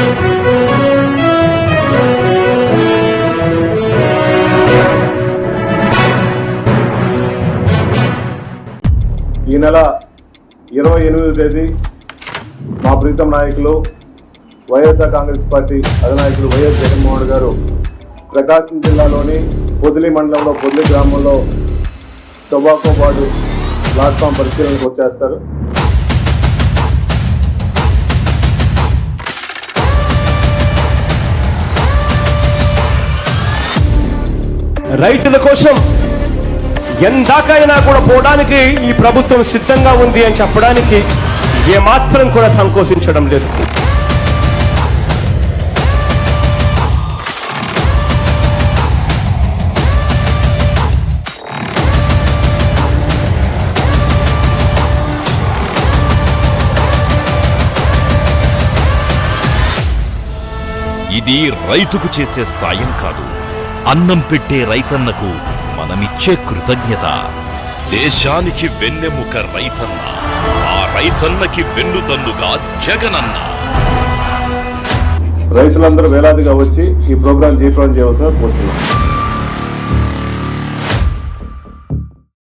ఈ నెల 28వ తేదీ మా ప్రీతం నాయకులు వైఎస్ఆర్ కాంగ్రెస్ పార్టీ అధినాయకులు వైఎస్ జగన్మోహన్ గారు ప్రకాశం జిల్లాలోని పొదిలి మండలంలో పొదిలి గ్రామంలో టొబాకో బార్డు ప్లాట్ఫామ్ పరిశీలనకు వచ్చేస్తారు. రైతుల కోసం ఎందాకైనా కూడా పోవడానికి ఈ ప్రభుత్వం సిద్ధంగా ఉంది అని చెప్పడానికి ఏమాత్రం కూడా సంకోచించడం లేదు. ఇది రైతుకు చేసే సాయం కాదు, అన్నం పెట్టే రైతన్నకు మనమిచ్చే కృతజ్ఞత. దేశానికి వెన్నెముక రైతన్న, ఆ రైతన్నకి వెన్నుదన్నుగా జగనన్న. రైతులందరూ వేలాదిగా వచ్చి ఈ ప్రోగ్రాం జయప్రదం చేయవలసిన కోరుతున్నాం.